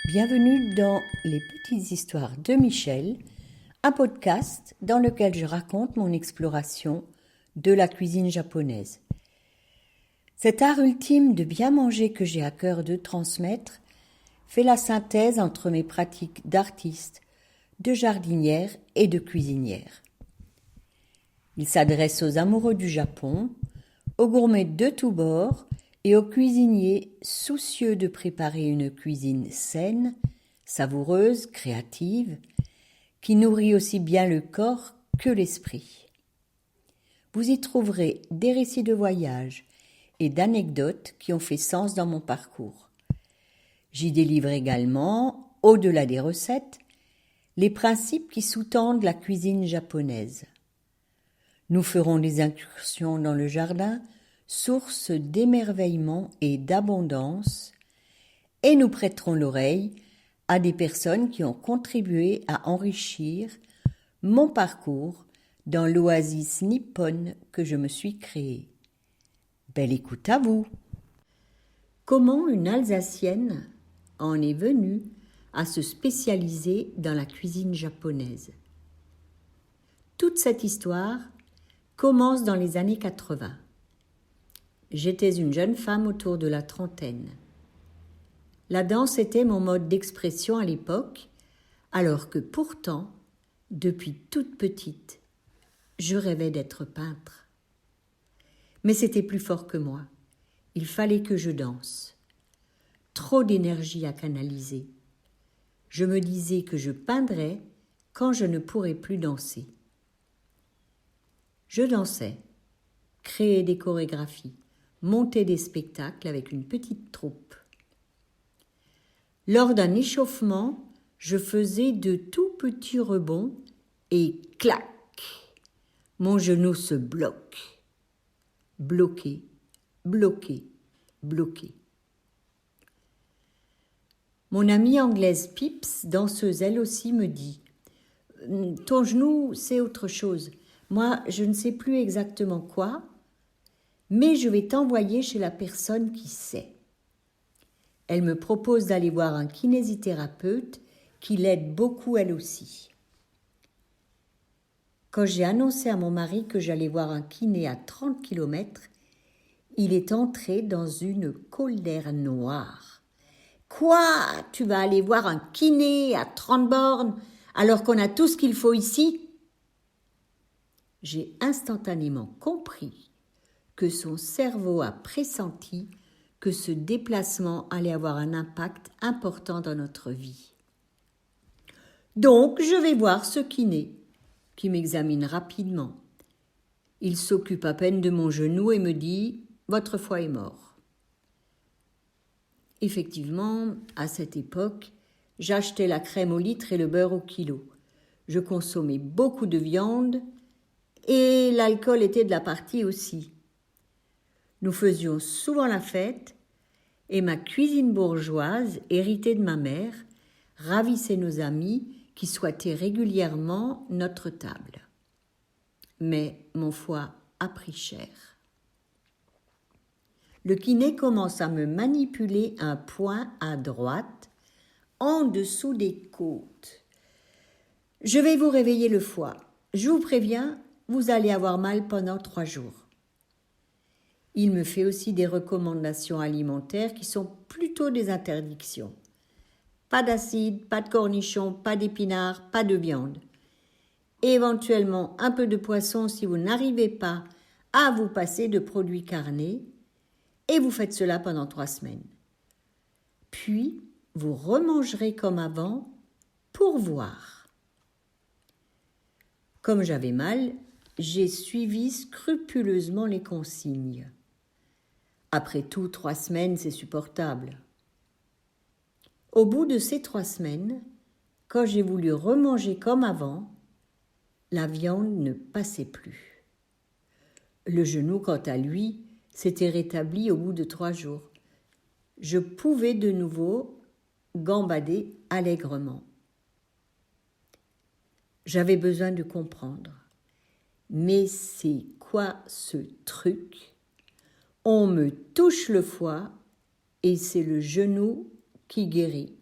Bienvenue dans Les Petites Histoires de Michel, un podcast dans lequel je raconte mon exploration de la cuisine japonaise. Cet art ultime de bien manger que j'ai à cœur de transmettre fait la synthèse entre mes pratiques d'artiste, de jardinière et de cuisinière. Il s'adresse aux amoureux du Japon, aux gourmets de tous bords et aux cuisiniers soucieux de préparer une cuisine saine, savoureuse, créative, qui nourrit aussi bien le corps que l'esprit. Vous y trouverez des récits de voyage et d'anecdotes qui ont fait sens dans mon parcours. J'y délivre également, au-delà des recettes, les principes qui sous-tendent la cuisine japonaise. Nous ferons des incursions dans le jardin, source d'émerveillement et d'abondance, et nous prêterons l'oreille à des personnes qui ont contribué à enrichir mon parcours dans l'oasis nippone que je me suis créée. Belle écoute à vous! Comment une Alsacienne en est venue à se spécialiser dans la cuisine japonaise? Toute cette histoire commence dans les années 80. J'étais une jeune femme autour de la trentaine. La danse était mon mode d'expression à l'époque, alors que pourtant, depuis toute petite, je rêvais d'être peintre. Mais c'était plus fort que moi. Il fallait que je danse. Trop d'énergie à canaliser. Je me disais que je peindrais quand je ne pourrais plus danser. Je dansais, créais des chorégraphies, montais des spectacles avec une petite troupe. Lors d'un échauffement, je faisais de tout petits rebonds et clac, mon genou se bloque. Bloqué, bloqué, bloqué. Mon amie anglaise Pips, danseuse elle aussi, me dit « Ton genou, c'est autre chose. Moi, je ne sais plus exactement quoi, mais je vais t'envoyer chez la personne qui sait. » Elle me propose d'aller voir un kinésithérapeute qui l'aide beaucoup elle aussi. Quand j'ai annoncé à mon mari que j'allais voir un kiné à 30 km, il est entré dans une colère noire. « Quoi ? Tu vas aller voir un kiné à 30 bornes alors qu'on a tout ce qu'il faut ici ?» J'ai instantanément compris que son cerveau a pressenti que ce déplacement allait avoir un impact important dans notre vie. Donc, je vais voir ce kiné, qui m'examine rapidement. Il s'occupe à peine de mon genou et me dit « Votre foie est mort ». Effectivement, à cette époque, j'achetais la crème au litre et le beurre au kilo. Je consommais beaucoup de viande et l'alcool était de la partie aussi. Nous faisions souvent la fête et ma cuisine bourgeoise, héritée de ma mère, ravissait nos amis qui souhaitaient régulièrement notre table. Mais mon foie a pris cher. Le kiné commence à me manipuler un point à droite, en dessous des côtes. « Je vais vous réveiller le foie. Je vous préviens, vous allez avoir mal pendant 3 jours. » Il me fait aussi des recommandations alimentaires qui sont plutôt des interdictions. Pas d'acide, pas de cornichons, pas d'épinards, pas de viande. Éventuellement un peu de poisson si vous n'arrivez pas à vous passer de produits carnés et vous faites cela pendant 3 semaines. Puis, vous remangerez comme avant pour voir. Comme j'avais mal, j'ai suivi scrupuleusement les consignes. Après tout, 3 semaines, c'est supportable. Au bout de ces 3 semaines, quand j'ai voulu remanger comme avant, la viande ne passait plus. Le genou, quant à lui, s'était rétabli au bout de 3 jours. Je pouvais de nouveau gambader allègrement. J'avais besoin de comprendre. Mais c'est quoi ce truc ? On me touche le foie et c'est le genou qui guérit.